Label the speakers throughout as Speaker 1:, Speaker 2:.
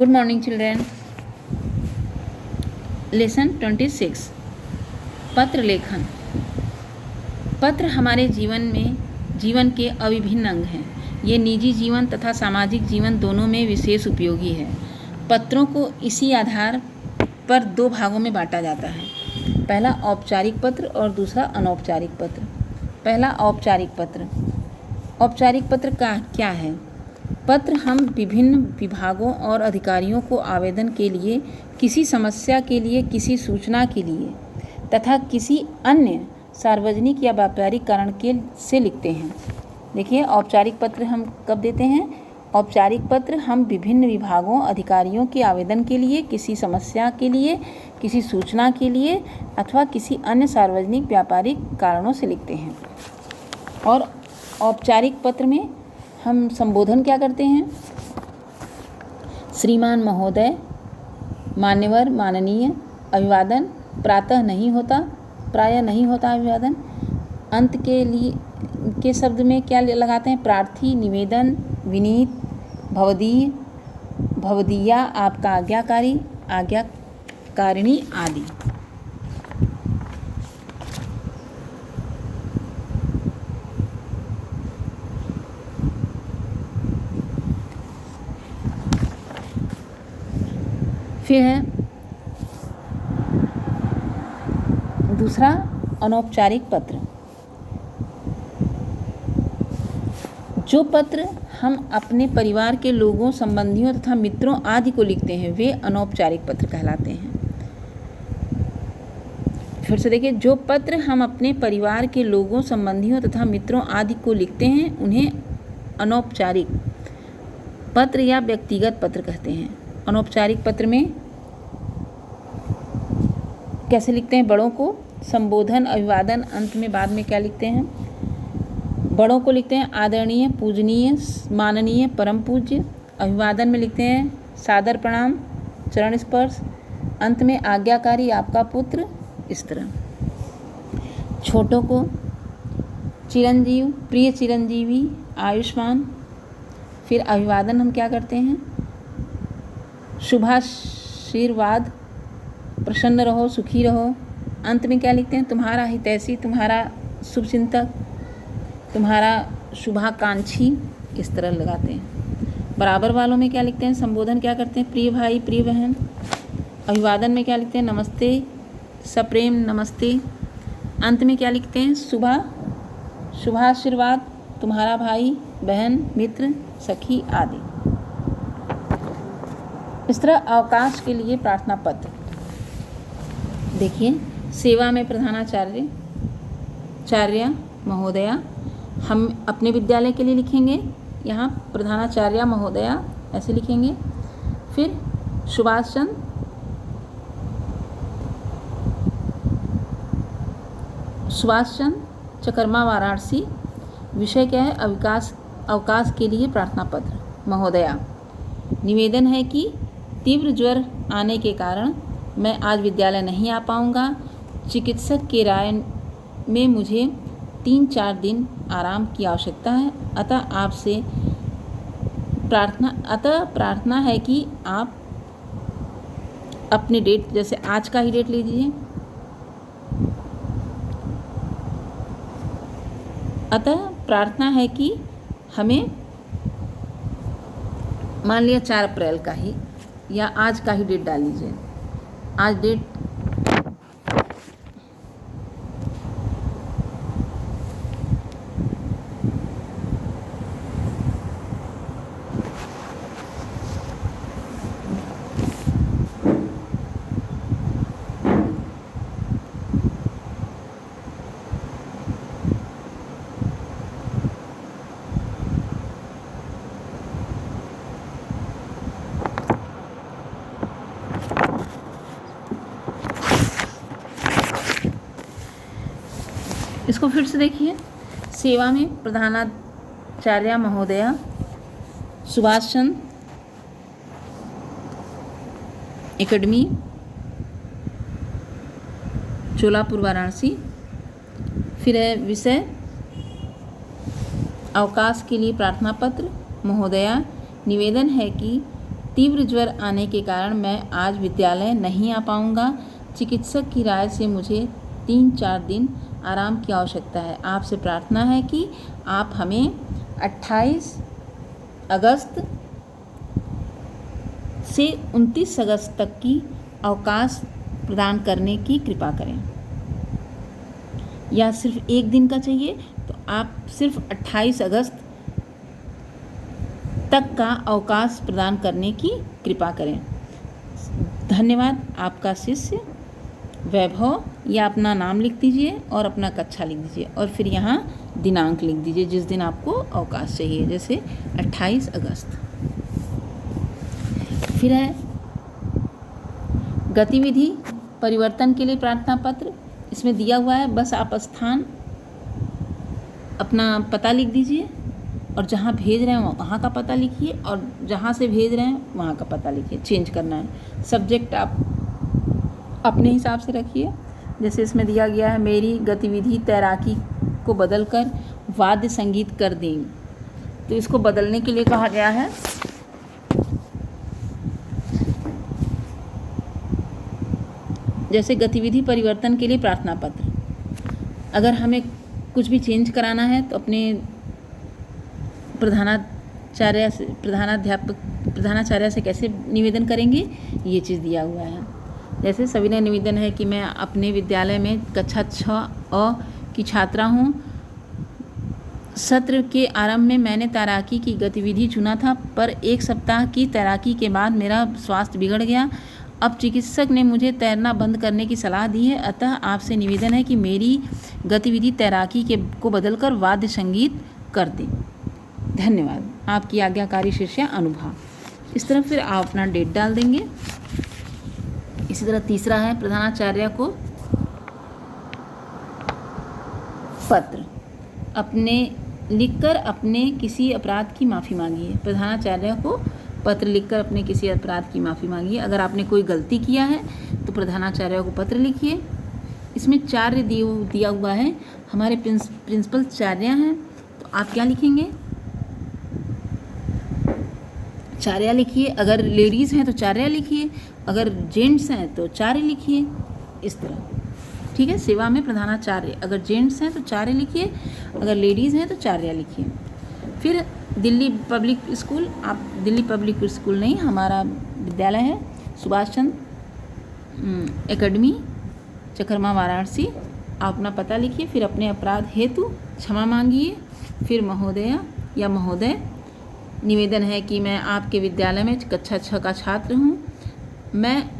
Speaker 1: Good morning children. Lesson 26 पत्र लेखन। पत्र हमारे जीवन के अविभिन्न अंग हैं। ये निजी जीवन तथा सामाजिक जीवन दोनों में विशेष उपयोगी है। पत्रों को इसी आधार पर दो भागों में बांटा जाता है। पहला औपचारिक पत्र और दूसरा अनौपचारिक पत्र। पहला औपचारिक पत्र। औपचारिक पत्र का क्या है? पत्र हम विभिन्न विभागों और अधिकारियों को आवेदन के लिए, किसी समस्या के लिए, किसी सूचना के लिए तथा किसी अन्य सार्वजनिक या व्यापारिक कारण से लिखते हैं। देखिए, औपचारिक पत्र हम कब देते हैं? औपचारिक पत्र हम विभिन्न विभागों, अधिकारियों के आवेदन के लिए, किसी समस्या के लिए, किसी सूचना के लिए अथवा किसी अन्य सार्वजनिक व्यापारिक कारणों से लिखते हैं। और औपचारिक पत्र में हम संबोधन क्या करते हैं? श्रीमान, महोदय, मान्यवर, माननीय। अभिवादन प्रायः नहीं होता अभिवादन। अंत के शब्द में क्या लगाते हैं? प्रार्थी, निवेदन, विनीत, भवदीय, भवदीया, आपका आज्ञाकारी, आज्ञाकारिणी आदि। फिर है दूसरा अनौपचारिक पत्र। जो पत्र हम अपने परिवार के लोगों, संबंधियों तथा मित्रों आदि को लिखते हैं वे अनौपचारिक पत्र कहलाते हैं। फिर से देखिए, जो पत्र हम अपने परिवार के लोगों, संबंधियों तथा मित्रों आदि को लिखते हैं उन्हें अनौपचारिक पत्र या व्यक्तिगत पत्र कहते हैं। अनौपचारिक पत्र में कैसे लिखते हैं? बड़ों को संबोधन, अभिवादन, अंत में बाद में क्या लिखते हैं? बड़ों को लिखते हैं आदरणीय, पूजनीय, माननीय, परम पूज्य। अभिवादन में लिखते हैं सादर प्रणाम, चरण स्पर्श। अंत में आज्ञाकारी, आपका पुत्र। इस तरह छोटों को चिरंजीव, प्रिय चिरंजीवी, आयुष्मान। फिर अभिवादन हम क्या करते हैं? शुभाशीर्वाद, प्रसन्न रहो, सुखी रहो। अंत में क्या लिखते हैं? तुम्हारा हितैषी, तुम्हारा शुभचिंतक, तुम्हारा शुभाकांक्षी। इस तरह लगाते हैं। बराबर वालों में क्या लिखते हैं? संबोधन क्या करते हैं? प्रिय भाई, प्रिय बहन। अभिवादन में क्या लिखते हैं? नमस्ते, सप्रेम नमस्ते। अंत में क्या लिखते हैं? शुभाशीर्वाद, तुम्हारा भाई, बहन, मित्र, सखी आदि। इस तरह अवकाश के लिए प्रार्थना पत्र। देखिए, सेवा में प्रधानाचार्य महोदया हम अपने विद्यालय के लिए लिखेंगे। यहाँ प्रधानाचार्य महोदया ऐसे लिखेंगे। फिर सुभाष चंद्र चकर्मा, वाराणसी। विषय क्या है? अवकाश के लिए प्रार्थना पत्र। महोदया, निवेदन है कि तीव्र ज्वर आने के कारण मैं आज विद्यालय नहीं आ पाऊँगा। चिकित्सक की राय में मुझे 3-4 दिन आराम की आवश्यकता है। अतः आपसे प्रार्थना है कि आप अपने डेट, जैसे आज का ही डेट लीजिए। अतः प्रार्थना है कि हमें मान लिया 4 अप्रैल का ही या आज का ही डेट डाल लीजिए। आज डेट इसको फिर से देखिए। सेवा में प्रधानाचार्य महोदया सुभाष चंद्र एकेडमी, चोलापुर, वाराणसी। फिर है विषय अवकाश के लिए प्रार्थना पत्र। महोदया, निवेदन है कि तीव्र ज्वर आने के कारण मैं आज विद्यालय नहीं आ पाऊँगा। चिकित्सक की राय से मुझे 3-4 दिन आराम की आवश्यकता है। आपसे प्रार्थना है कि आप हमें 28 अगस्त से 29 अगस्त तक की अवकाश प्रदान करने की कृपा करें। या सिर्फ एक दिन का चाहिए तो आप सिर्फ 28 अगस्त तक का अवकाश प्रदान करने की कृपा करें। धन्यवाद। आपका शिष्य वैभव। या अपना नाम लिख दीजिए और अपना कक्षा लिख दीजिए और फिर यहाँ दिनांक लिख दीजिए जिस दिन आपको अवकाश चाहिए, जैसे 28 अगस्त। फिर है गतिविधि परिवर्तन के लिए प्रार्थना पत्र। इसमें दिया हुआ है, बस आप स्थान अपना पता लिख दीजिए और जहाँ भेज रहे हैं वहाँ का पता लिखिए और जहाँ से भेज रहे हैं वहाँ का पता लिखिए। चेंज करना है। सब्जेक्ट आप अपने हिसाब से रखिए। जैसे इसमें दिया गया है, मेरी गतिविधि तैराकी को बदलकर वाद्य संगीत कर दें, तो इसको बदलने के लिए कहा गया है। जैसे गतिविधि परिवर्तन के लिए प्रार्थना पत्र, अगर हमें कुछ भी चेंज कराना है तो अपने प्रधानाचार्य से कैसे निवेदन करेंगे, ये चीज़ दिया हुआ है। जैसे सविनय निवेदन है कि मैं अपने विद्यालय में कक्षा 6 की छात्रा हूँ। सत्र के आरंभ में मैंने तैराकी की गतिविधि चुना था, पर 1 सप्ताह की तैराकी के बाद मेरा स्वास्थ्य बिगड़ गया। अब चिकित्सक ने मुझे तैरना बंद करने की सलाह दी है, अतः आपसे निवेदन है कि मेरी गतिविधि तैराकी को बदलकर वाद्य संगीत कर दें। धन्यवाद। आपकी आज्ञाकारी शिष्या अनुभा। इस तरह फिर आप अपना डेट डाल देंगे। इसी तरह तीसरा है, प्रधानाचार्य को पत्र लिखकर अपने किसी अपराध की माफ़ी मांगिए। प्रधानाचार्य को पत्र लिखकर अपने किसी अपराध की माफ़ी मांगिए। अगर आपने कोई गलती किया है तो प्रधानाचार्य को पत्र लिखिए। इसमें चार्य दिया हुआ है। हमारे प्रिंसिपल चार्य हैं, तो आप क्या लिखेंगे? चार्य लिखिए। अगर लेडीज़ हैं तो चार्य लिखिए, अगर जेंट्स हैं तो चार्य लिखिए। इस तरह, ठीक है। सेवा में प्रधानाचार्य, अगर जेंट्स हैं तो चार्य लिखिए, अगर लेडीज़ हैं तो चार्य लिखिए। फिर दिल्ली पब्लिक स्कूल, आप दिल्ली पब्लिक स्कूल नहीं, हमारा विद्यालय है सुभाष चंद्र एकेडमी, चकरमा, वाराणसी। आप अपना पता लिखिए, फिर अपने अपराध हेतु क्षमा मांगिए। फिर महोदय या महोदय, निवेदन है कि मैं आपके विद्यालय में कक्षा 6 का छात्र हूँ। मैं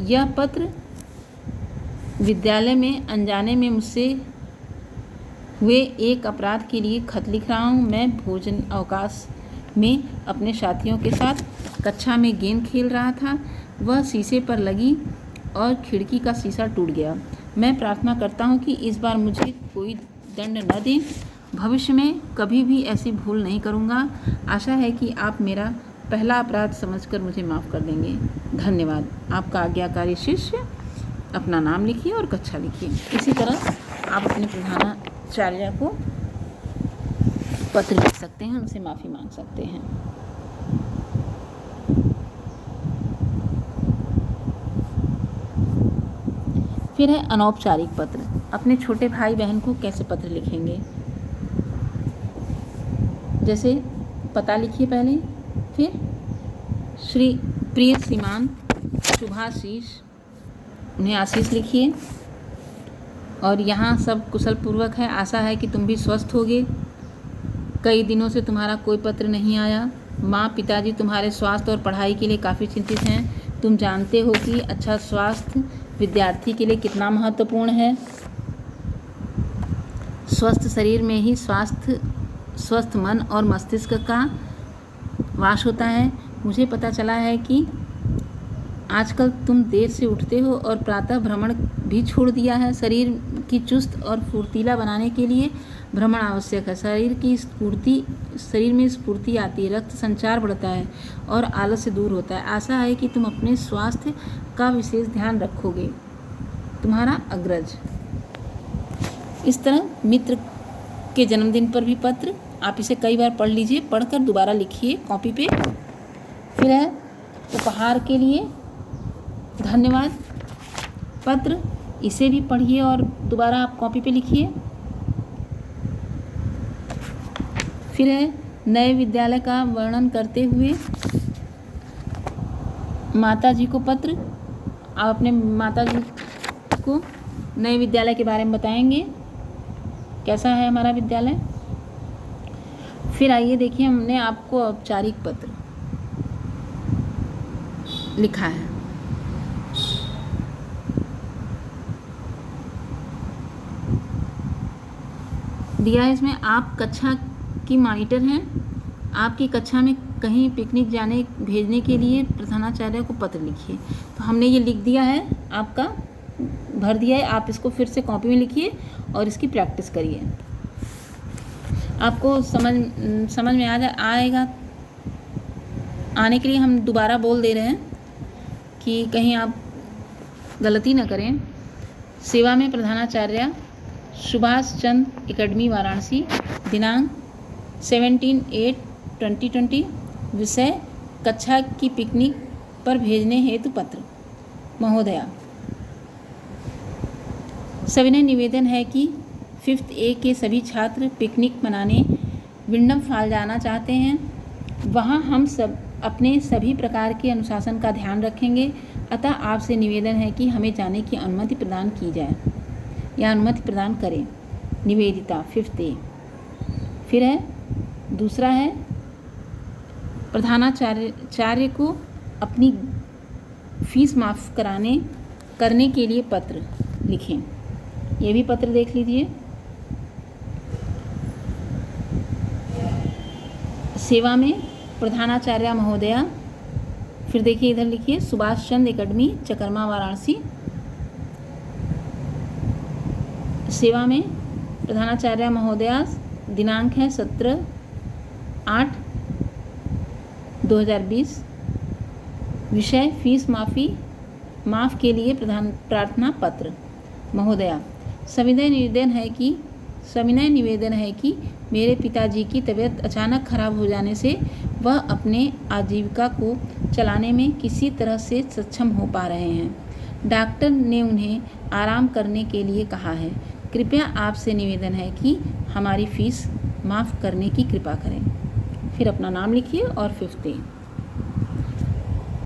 Speaker 1: यह पत्र विद्यालय में अनजाने में मुझसे हुए एक अपराध के लिए खत लिख रहा हूँ। मैं भोजन अवकाश में अपने साथियों के साथ कक्षा में गेंद खेल रहा था, वह शीशे पर लगी और खिड़की का शीशा टूट गया। मैं प्रार्थना करता हूँ कि इस बार मुझे कोई दंड न दें। भविष्य में कभी भी ऐसी भूल नहीं करूँगा। आशा है कि आप मेरा पहला अपराध समझकर मुझे माफ़ कर देंगे। धन्यवाद। आपका आज्ञाकारी शिष्य। अपना नाम लिखिए और कक्षा लिखिए। इसी तरह आप अपने प्रधानाचार्य को पत्र लिख सकते हैं, उनसे माफ़ी मांग सकते हैं। फिर है अनौपचारिक पत्र। अपने छोटे भाई बहन को कैसे पत्र लिखेंगे? जैसे पता लिखिए पहले, फिर श्री प्रिय श्रीमान शुभाशीष, उन्हें आशीष लिखिए। और यहाँ सब कुशल पूर्वक है, आशा है कि तुम भी स्वस्थ होगे। कई दिनों से तुम्हारा कोई पत्र नहीं आया। माँ पिताजी तुम्हारे स्वास्थ्य और पढ़ाई के लिए काफ़ी चिंतित हैं। तुम जानते हो कि अच्छा स्वास्थ्य विद्यार्थी के लिए कितना महत्वपूर्ण है। स्वस्थ शरीर में ही स्वस्थ मन और मस्तिष्क का वास होता है। मुझे पता चला है कि आजकल तुम देर से उठते हो और प्रातः भ्रमण भी छोड़ दिया है। शरीर की चुस्त और फुर्तीला बनाने के लिए भ्रमण आवश्यक है। शरीर में स्फूर्ति आती है, रक्त संचार बढ़ता है और आलस्य दूर होता है। आशा है कि तुम अपने स्वास्थ्य का विशेष ध्यान रखोगे। तुम्हारा अग्रज। इस तरह मित्र के जन्मदिन पर भी पत्र, आप इसे कई बार पढ़ लीजिए, पढ़कर दोबारा लिखिए कॉपी पे। फिर है उपहार के लिए धन्यवाद पत्र, इसे भी पढ़िए और दोबारा आप कॉपी पे लिखिए। फिर है नए विद्यालय का वर्णन करते हुए माता जी को पत्र। आप अपने माता जी को नए विद्यालय के बारे में बताएंगे, कैसा है हमारा विद्यालय। फिर आइए देखिए, हमने आपको औपचारिक पत्र लिखा है। दिया है इसमें, आप कक्षा की मॉनिटर हैं। आपकी कक्षा में कहीं पिकनिक जाने भेजने के लिए प्रधानाचार्य को पत्र लिखिए। तो हमने ये लिख दिया है, आपका भर दिया है। आप इसको फिर से कॉपी में लिखिए और इसकी प्रैक्टिस करिए। आपको समझ में आएगा। आने के लिए हम दोबारा बोल दे रहे हैं कि कहीं आप गलती न करें। सेवा में प्रधानाचार्य सुभाष चंद्र एकेडमी वाराणसी, दिनांक 17/8/2020, विषय कक्षा की पिकनिक पर भेजने हेतु पत्र। महोदया, सविनय निवेदन है कि 5th A के सभी छात्र पिकनिक मनाने विंडम फॉल जाना चाहते हैं। वहाँ हम सब अपने सभी प्रकार के अनुशासन का ध्यान रखेंगे, अतः आपसे निवेदन है कि हमें जाने की अनुमति प्रदान की जाए या अनुमति प्रदान करें। Nivedita 5th A। फिर है दूसरा है, प्रधानाचार्य को अपनी फीस माफ़ करने के लिए पत्र लिखें। ये भी पत्र देख लीजिए। सेवा में प्रधानाचार्य महोदया, फिर देखिए इधर लिखिए, सुभाष चंद्र एकेडमी चकरमा वाराणसी। सेवा में प्रधानाचार्य महोदया, दिनांक है 17/8/2020, विषय फीस माफ़ के लिए प्रार्थना पत्र। महोदया, सविनय निवेदन है कि मेरे पिताजी की तबीयत अचानक खराब हो जाने से वह अपने आजीविका को चलाने में किसी तरह से सक्षम हो पा रहे हैं। डॉक्टर ने उन्हें आराम करने के लिए कहा है। कृपया आपसे निवेदन है कि हमारी फीस माफ़ करने की कृपा करें। फिर अपना नाम लिखिए और 5th A।